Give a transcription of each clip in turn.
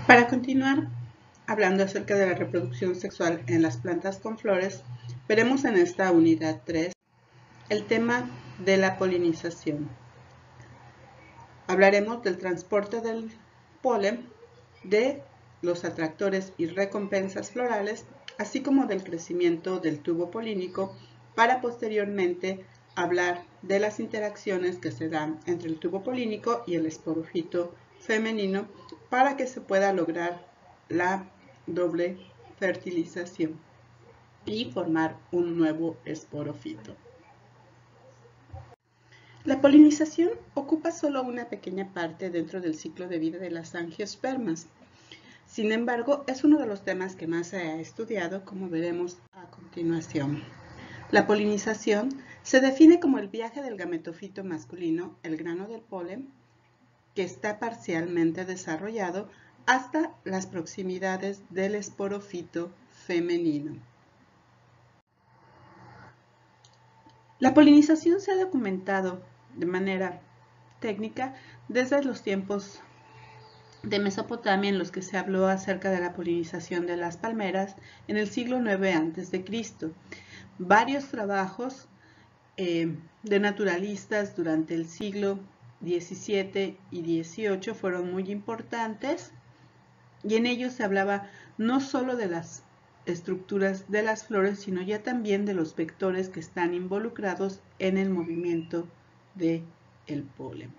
Para continuar hablando acerca de la reproducción sexual en las plantas con flores, veremos en esta unidad 3 el tema de la polinización. Hablaremos del transporte del polen, de los atractores y recompensas florales, así como del crecimiento del tubo polínico, para posteriormente hablar de las interacciones que se dan entre el tubo polínico y el esporofito femenino para que se pueda lograr la doble fertilización y formar un nuevo esporofito. La polinización ocupa solo una pequeña parte dentro del ciclo de vida de las angiospermas. Sin embargo, es uno de los temas que más se ha estudiado, como veremos a continuación. La polinización se define como el viaje del gametofito masculino, el grano del polen, que está parcialmente desarrollado hasta las proximidades del esporofito femenino. La polinización se ha documentado de manera técnica desde los tiempos de Mesopotamia, en los que se habló acerca de la polinización de las palmeras en el siglo IX a.C. Varios trabajos de naturalistas durante el siglo XVII y XVIII fueron muy importantes, y en ellos se hablaba no solo de las estructuras de las flores, sino ya también de los vectores que están involucrados en el movimiento del polen.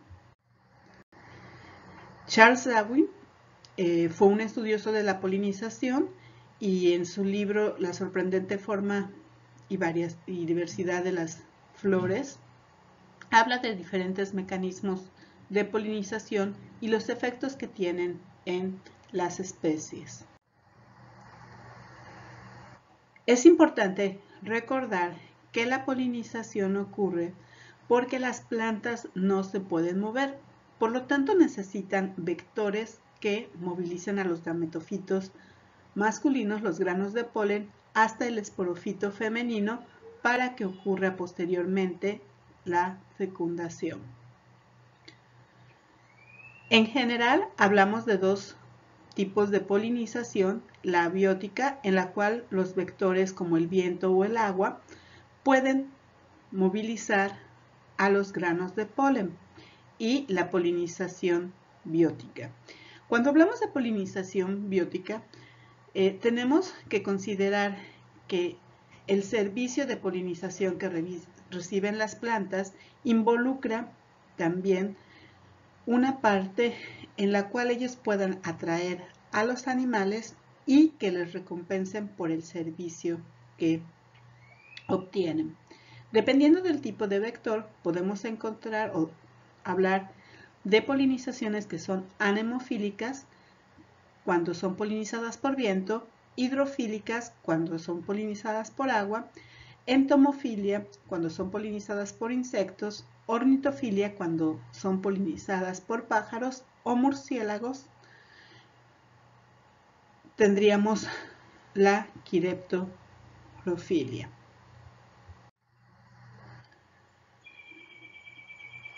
Charles Darwin fue un estudioso de la polinización, y en su libro La sorprendente forma y diversidad de las flores habla de diferentes mecanismos de polinización y los efectos que tienen en las especies. Es importante recordar que la polinización ocurre porque las plantas no se pueden mover, por lo tanto necesitan vectores que movilicen a los gametofitos masculinos, los granos de polen, hasta el esporofito femenino para que ocurra posteriormente la fecundación. En general, hablamos de dos tipos de polinización: la abiótica, en la cual los vectores como el viento o el agua pueden movilizar a los granos de polen, y la polinización biótica. Cuando hablamos de polinización biótica, tenemos que considerar que el servicio de polinización que reciben las plantas involucra también una parte en la cual ellos puedan atraer a los animales y que les recompensen por el servicio que obtienen. Dependiendo del tipo de vector, podemos encontrar o hablar de polinizaciones que son anemofílicas, cuando son polinizadas por viento; hidrofílicas, cuando son polinizadas por agua; entomofilia, cuando son polinizadas por insectos; ornitofilia, cuando son polinizadas por pájaros o murciélagos. Tendríamos la quireptoprofilia.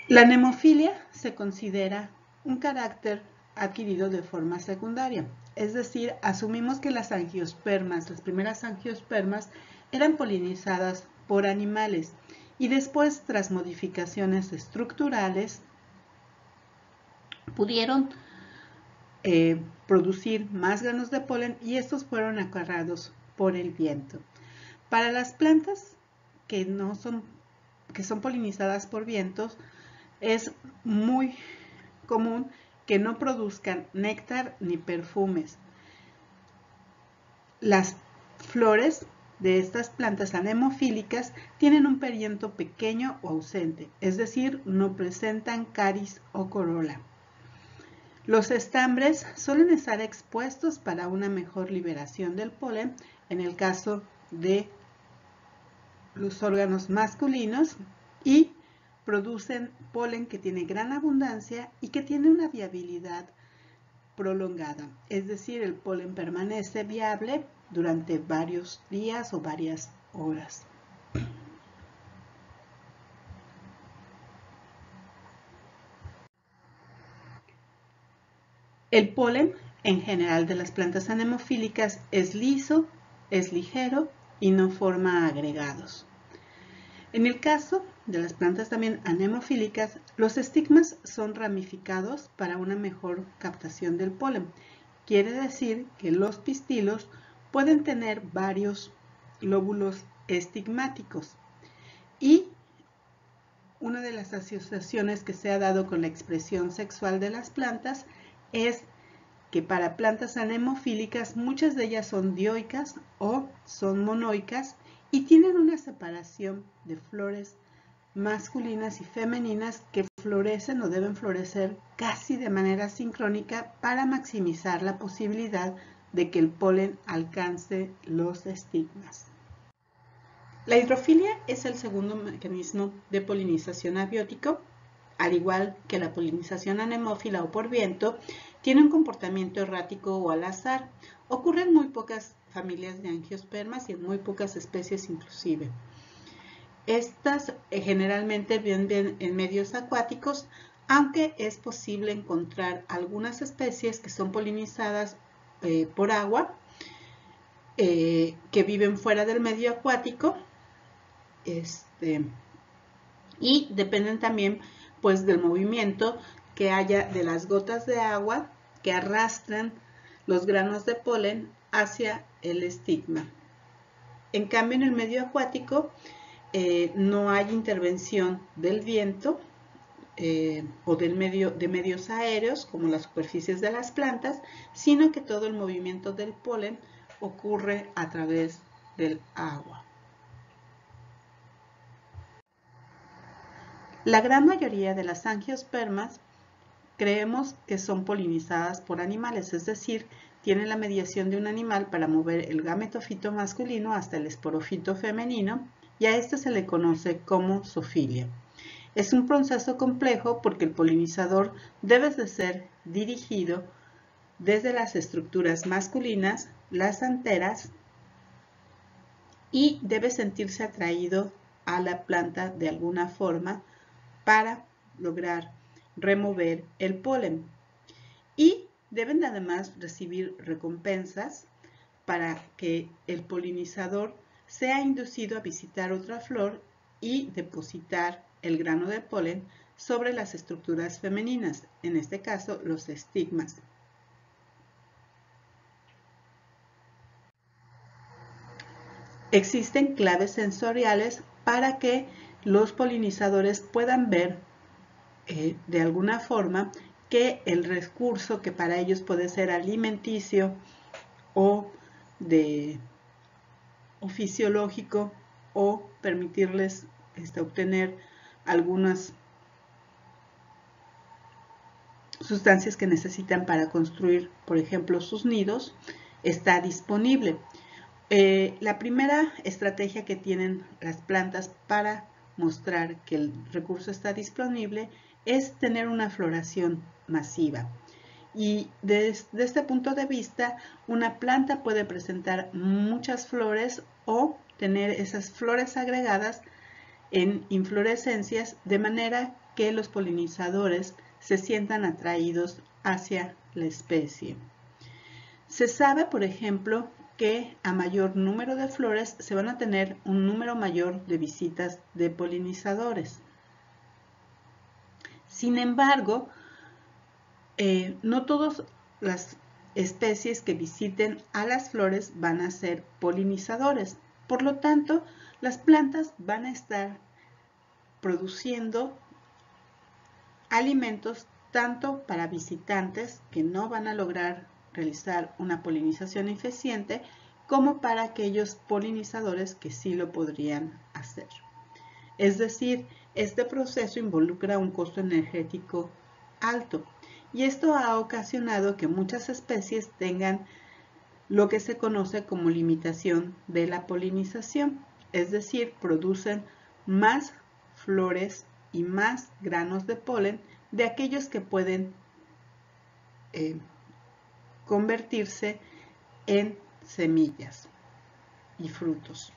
La anemofilia se considera un carácter adquirido de forma secundaria, es decir, asumimos que las angiospermas, las primeras angiospermas, eran polinizadas por animales, y después, tras modificaciones estructurales, pudieron producir más granos de polen, y estos fueron acarreados por el viento. Para las plantas que son polinizadas por vientos, es muy común que no produzcan néctar ni perfumes. Las flores de estas plantas anemofílicas tienen un perianto pequeño o ausente, es decir, no presentan cáris o corola. Los estambres suelen estar expuestos para una mejor liberación del polen en el caso de los órganos masculinos, y producen polen que tiene gran abundancia y que tiene una viabilidad prolongada, es decir, el polen permanece viable durante varios días o varias horas. El polen en general de las plantas anemofílicas es liso, es ligero y no forma agregados. En el caso de las plantas también anemofílicas, los estigmas son ramificados para una mejor captación del polen. Quiere decir que los pistilos pueden tener varios lóbulos estigmáticos y una de las asociaciones que se ha dado con la expresión sexual de las plantas es que para plantas anemofílicas muchas de ellas son dioicas o son monoicas y tienen una separación de flores masculinas y femeninas que florecen o deben florecer casi de manera sincrónica para maximizar la posibilidad de que el polen alcance los estigmas. La hidrofilia es el segundo mecanismo de polinización abiótico. Al igual que la polinización anemófila o por viento, tiene un comportamiento errático o al azar. Ocurre en muy pocas familias de angiospermas y en muy pocas especies inclusive. Estas generalmente viven en medios acuáticos, aunque es posible encontrar algunas especies que son polinizadas por agua, que viven fuera del medio acuático, y dependen también pues del movimiento que haya de las gotas de agua que arrastran los granos de polen hacia el estigma. En cambio, en el medio acuático no hay intervención del viento o de medios aéreos como las superficies de las plantas, sino que todo el movimiento del polen ocurre a través del agua. La gran mayoría de las angiospermas creemos que son polinizadas por animales, es decir, tienen la mediación de un animal para mover el gametofito masculino hasta el esporofito femenino, y a este se le conoce como zoofilia. Es un proceso complejo porque el polinizador debe de ser dirigido desde las estructuras masculinas, las anteras, y debe sentirse atraído a la planta de alguna forma para lograr remover el polen. Y deben además recibir recompensas para que el polinizador sea inducido a visitar otra flor y depositar el grano de polen sobre las estructuras femeninas, en este caso los estigmas. Existen claves sensoriales para que los polinizadores puedan ver de alguna forma que el recurso que para ellos puede ser alimenticio o fisiológico o permitirles obtener algunas sustancias que necesitan para construir, por ejemplo, sus nidos, está disponible. La primera estrategia que tienen las plantas para mostrar que el recurso está disponible es tener una floración masiva. Y desde este punto de vista, una planta puede presentar muchas flores o tener esas flores agregadas en inflorescencias, de manera que los polinizadores se sientan atraídos hacia la especie. Se sabe, por ejemplo, que a mayor número de flores se van a tener un número mayor de visitas de polinizadores. Sin embargo, no todas las especies que visiten a las flores van a ser polinizadores. Por lo tanto, las plantas van a estar produciendo alimentos tanto para visitantes que no van a lograr realizar una polinización eficiente, como para aquellos polinizadores que sí lo podrían hacer. Es decir, este proceso involucra un costo energético alto, y esto ha ocasionado que muchas especies tengan lo que se conoce como limitación de la polinización, es decir, producen más flores y más granos de polen de aquellos que pueden convertirse en semillas y frutos.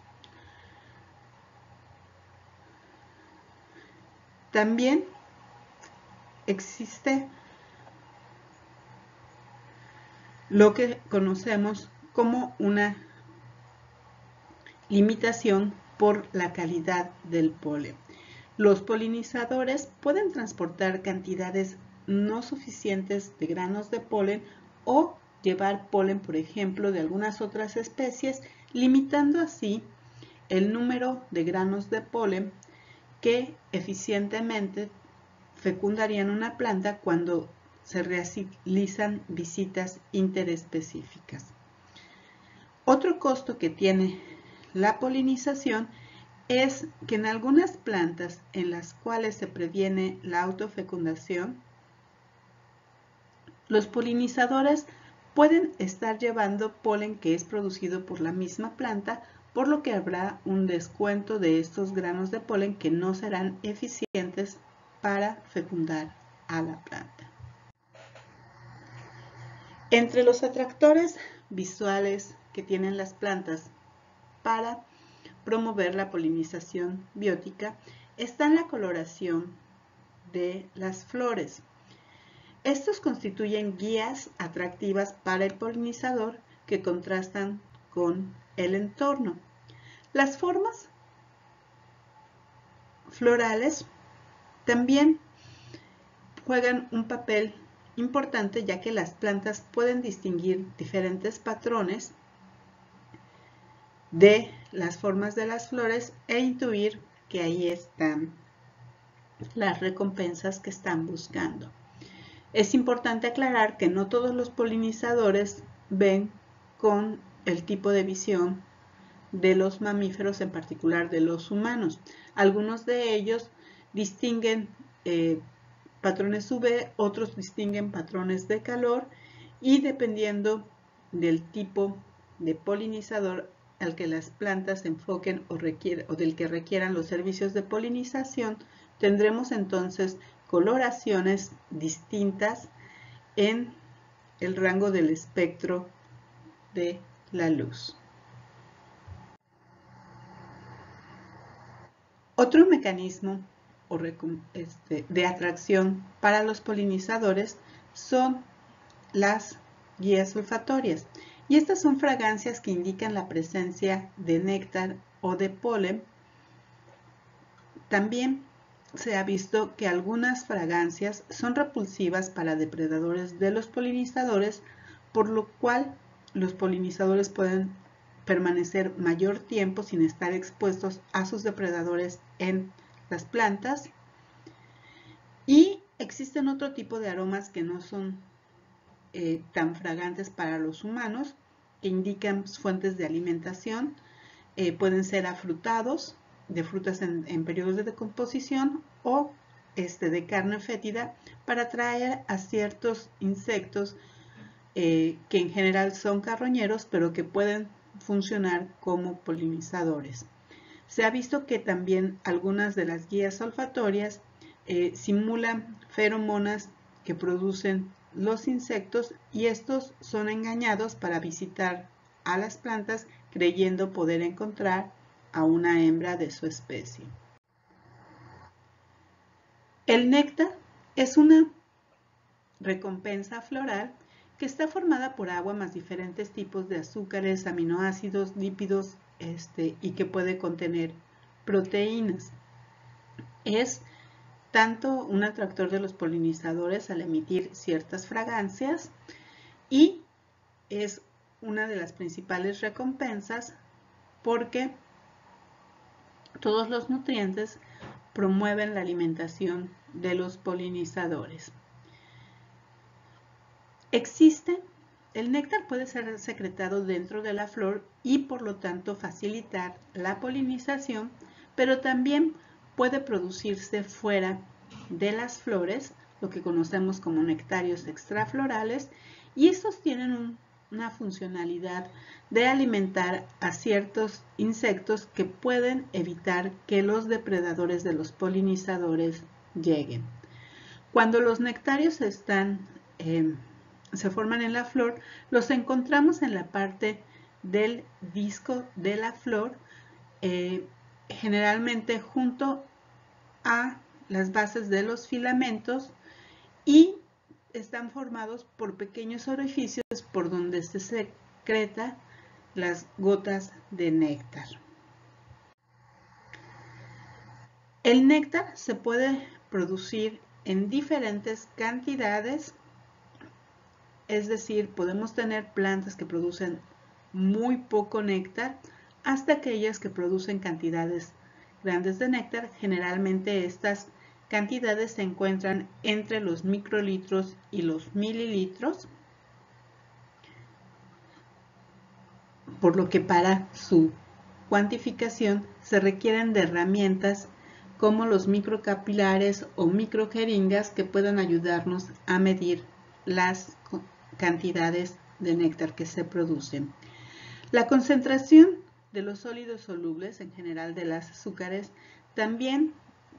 También existe lo que conocemos como una limitación por la calidad del polen. Los polinizadores pueden transportar cantidades no suficientes de granos de polen o llevar polen, por ejemplo, de algunas otras especies, limitando así el número de granos de polen que eficientemente fecundarían una planta cuando se realizan visitas interespecíficas. Otro costo que tiene la polinización es que en algunas plantas en las cuales se previene la autofecundación, los polinizadores pueden estar llevando polen que es producido por la misma planta, por lo que habrá un descuento de estos granos de polen que no serán eficientes para fecundar a la planta. Entre los atractores visuales que tienen las plantas para promover la polinización biótica está la coloración de las flores. Estos constituyen guías atractivas para el polinizador que contrastan con el entorno. Las formas florales también juegan un papel importante, ya que las plantas pueden distinguir diferentes patrones de las formas de las flores e intuir que ahí están las recompensas que están buscando. Es importante aclarar que no todos los polinizadores ven con el tipo de visión de los mamíferos, en particular de los humanos. Algunos de ellos distinguen patrones UV, otros distinguen patrones de calor, y dependiendo del tipo de polinizador al que las plantas se enfoquen o del que requieran los servicios de polinización, tendremos entonces coloraciones distintas en el rango del espectro de la luz. Otro mecanismo de atracción para los polinizadores son las guías olfatorias, y estas son fragancias que indican la presencia de néctar o de polen. También se ha visto que algunas fragancias son repulsivas para depredadores de los polinizadores, por lo cual los polinizadores pueden permanecer mayor tiempo sin estar expuestos a sus depredadores en las plantas. Y existen otro tipo de aromas que no son tan fragantes para los humanos, que indican fuentes de alimentación. Pueden ser afrutados, de frutas en periodos de decomposición, o de carne fétida, para atraer a ciertos insectos que en general son carroñeros, pero que pueden funcionar como polinizadores. Se ha visto que también algunas de las guías olfatorias simulan feromonas que producen los insectos, y estos son engañados para visitar a las plantas creyendo poder encontrar a una hembra de su especie. El néctar es una recompensa floral que está formada por agua más diferentes tipos de azúcares, aminoácidos, lípidos, y que puede contener proteínas. Es tanto un atractor de los polinizadores al emitir ciertas fragancias, y es una de las principales recompensas porque todos los nutrientes promueven la alimentación de los polinizadores. El néctar puede ser secretado dentro de la flor y por lo tanto facilitar la polinización, pero también puede producirse fuera de las flores, lo que conocemos como nectarios extraflorales, y estos tienen una funcionalidad de alimentar a ciertos insectos que pueden evitar que los depredadores de los polinizadores lleguen. Cuando los nectarios se forman en la flor, los encontramos en la parte del disco de la flor, generalmente junto a las bases de los filamentos, y están formados por pequeños orificios por donde se secreta las gotas de néctar. El néctar se puede producir en diferentes cantidades, es decir, podemos tener plantas que producen muy poco néctar hasta aquellas que producen cantidades grandes de néctar. Generalmente estas cantidades se encuentran entre los microlitros y los mililitros, por lo que para su cuantificación se requieren de herramientas como los microcapilares o microjeringas que puedan ayudarnos a medir las cantidades de néctar que se producen. La concentración de los sólidos solubles, en general de las azúcares, también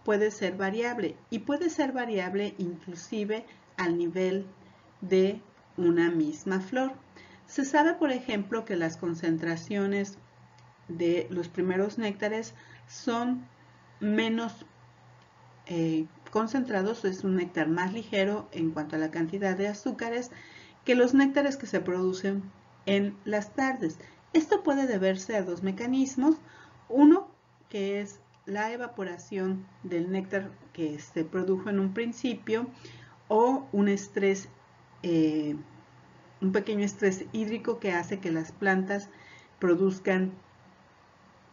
puede ser variable y puede ser variable inclusive al nivel de una misma flor. Se sabe, por ejemplo, que las concentraciones de los primeros néctares son menos concentrados, es un néctar más ligero en cuanto a la cantidad de azúcares que los néctares que se producen en las tardes. Esto puede deberse a dos mecanismos. Uno, que es la evaporación del néctar que se produjo en un principio, o un estrés, un pequeño estrés hídrico que hace que las plantas produzcan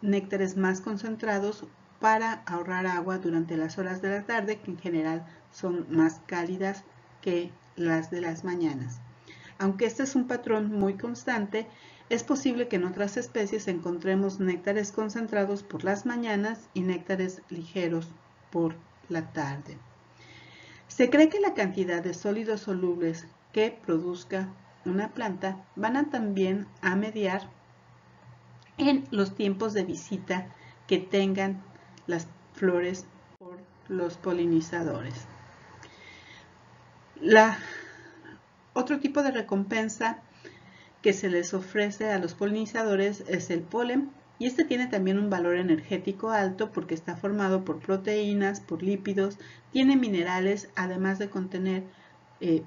néctares más concentrados para ahorrar agua durante las horas de la tarde, que en general son más cálidas que las de las mañanas. Aunque este es un patrón muy constante, es posible que en otras especies encontremos néctares concentrados por las mañanas y néctares ligeros por la tarde. Se cree que la cantidad de sólidos solubles que produzca una planta van también a mediar en los tiempos de visita que tengan las flores por los polinizadores. Otro tipo de recompensa que se les ofrece a los polinizadores es el polen, y este tiene también un valor energético alto porque está formado por proteínas, por lípidos, tiene minerales, además de contener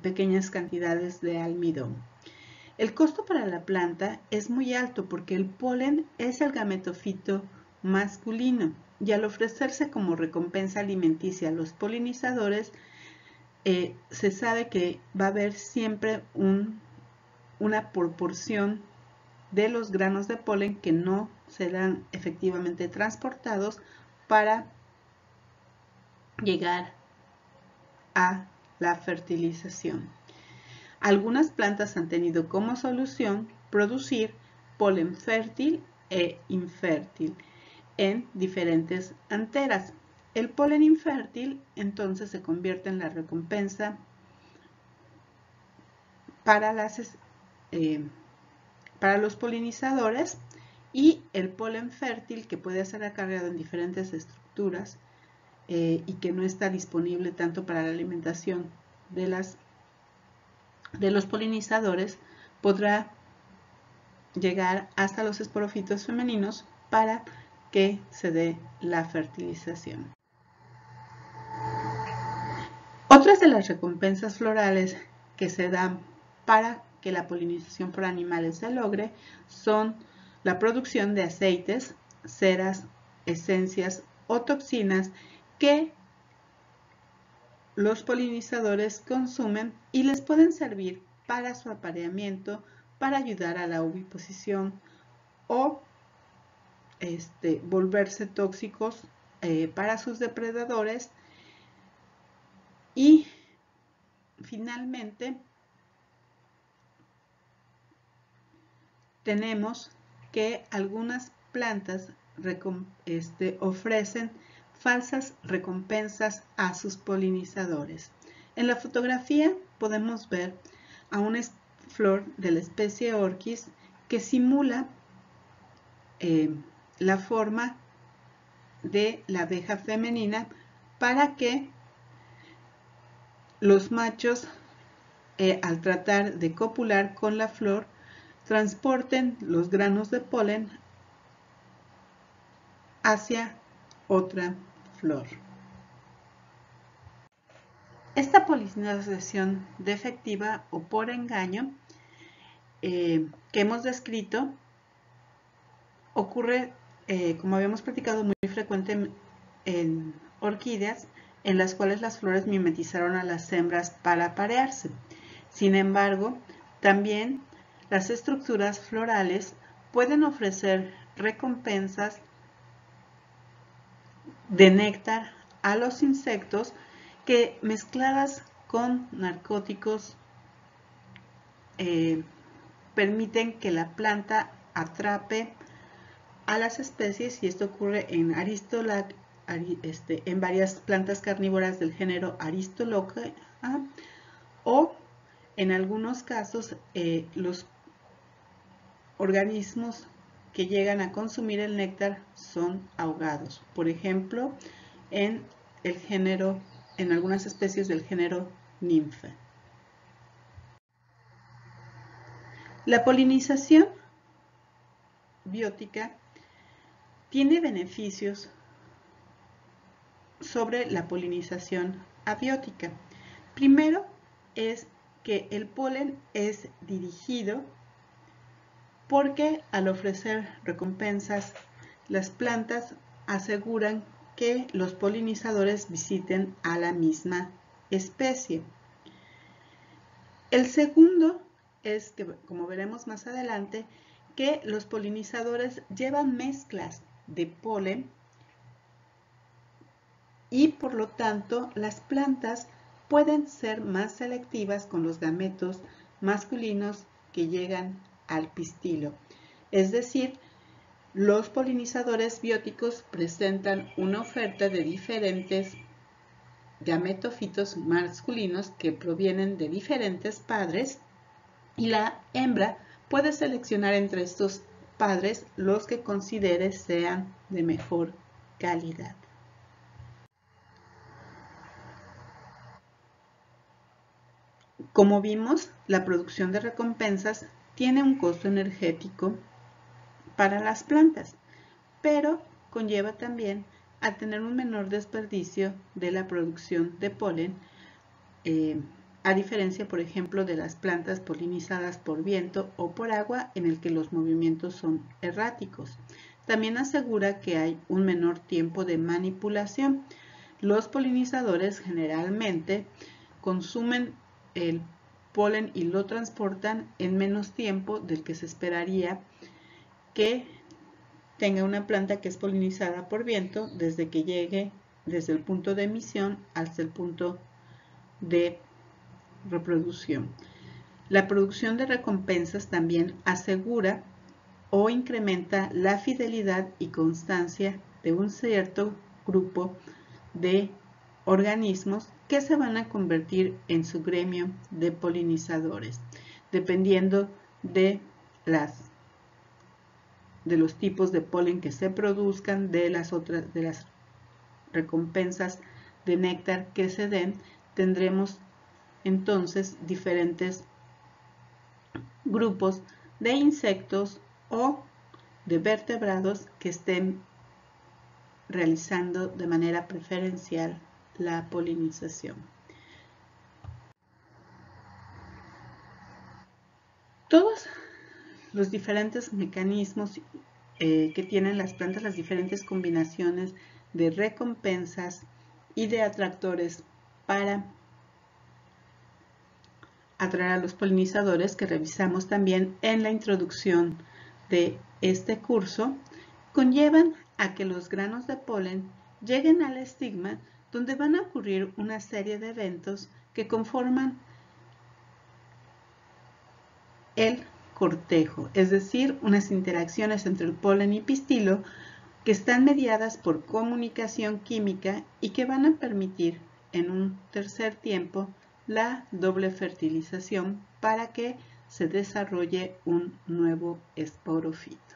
pequeñas cantidades de almidón. El costo para la planta es muy alto porque el polen es el gametofito masculino, y al ofrecerse como recompensa alimenticia a los polinizadores, se sabe que va a haber siempre una proporción de los granos de polen que no serán efectivamente transportados para llegar a la fertilización. Algunas plantas han tenido como solución producir polen fértil e infértil en diferentes anteras. El polen infértil entonces se convierte en la recompensa para los polinizadores, y el polen fértil, que puede ser acarreado en diferentes estructuras y que no está disponible tanto para la alimentación de los polinizadores, podrá llegar hasta los esporofitos femeninos para que se dé la fertilización. Otras de las recompensas florales que se dan para que la polinización por animales se logre son la producción de aceites, ceras, esencias o toxinas que los polinizadores consumen y les pueden servir para su apareamiento, para ayudar a la oviposición o volverse tóxicos para sus depredadores. Y finalmente tenemos que algunas plantas ofrecen falsas recompensas a sus polinizadores. En la fotografía podemos ver a una flor de la especie Orchis que simula la forma de la abeja femenina para que los machos, al tratar de copular con la flor, transporten los granos de polen hacia otra flor. Esta polinización defectiva o por engaño que hemos descrito ocurre, como habíamos platicado, muy frecuente en orquídeas en las cuales las flores mimetizaron a las hembras para aparearse. Sin embargo, también las estructuras florales pueden ofrecer recompensas de néctar a los insectos que, mezcladas con narcóticos, permiten que la planta atrape a las especies, y esto ocurre en en varias plantas carnívoras del género Aristoloca, o en algunos casos los organismos que llegan a consumir el néctar son ahogados. Por ejemplo, en algunas especies del género Nymphaea. La polinización biótica tiene beneficios sobre la polinización abiótica. Primero es que el polen es dirigido porque al ofrecer recompensas, las plantas aseguran que los polinizadores visiten a la misma especie. El segundo es que, como veremos más adelante, que los polinizadores llevan mezclas de polen y por lo tanto las plantas pueden ser más selectivas con los gametos masculinos que llegan al pistilo. Es decir, los polinizadores bióticos presentan una oferta de diferentes gametofitos masculinos que provienen de diferentes padres, y la hembra puede seleccionar entre estos padres los que considere sean de mejor calidad. Como vimos, la producción de recompensas tiene un costo energético para las plantas, pero conlleva también a tener un menor desperdicio de la producción de polen, a diferencia, por ejemplo, de las plantas polinizadas por viento o por agua, en el que los movimientos son erráticos. También asegura que hay un menor tiempo de manipulación. Los polinizadores generalmente consumen el polen y lo transportan en menos tiempo del que se esperaría que tenga una planta que es polinizada por viento desde que llegue desde el punto de emisión hasta el punto de reproducción. La producción de recompensas también asegura o incrementa la fidelidad y constancia de un cierto grupo de organismos que se van a convertir en su gremio de polinizadores, dependiendo de los tipos de polen que se produzcan, de las recompensas de néctar que se den. Tendremos entonces diferentes grupos de insectos o de vertebrados que estén realizando de manera preferencial la polinización. Todos los diferentes mecanismos que tienen las plantas, las diferentes combinaciones de recompensas y de atractores para atraer a los polinizadores, que revisamos también en la introducción de este curso, conllevan a que los granos de polen lleguen al estigma, donde van a ocurrir una serie de eventos que conforman el cortejo, es decir, unas interacciones entre el polen y pistilo que están mediadas por comunicación química y que van a permitir en un tercer tiempo la doble fertilización para que se desarrolle un nuevo esporofito.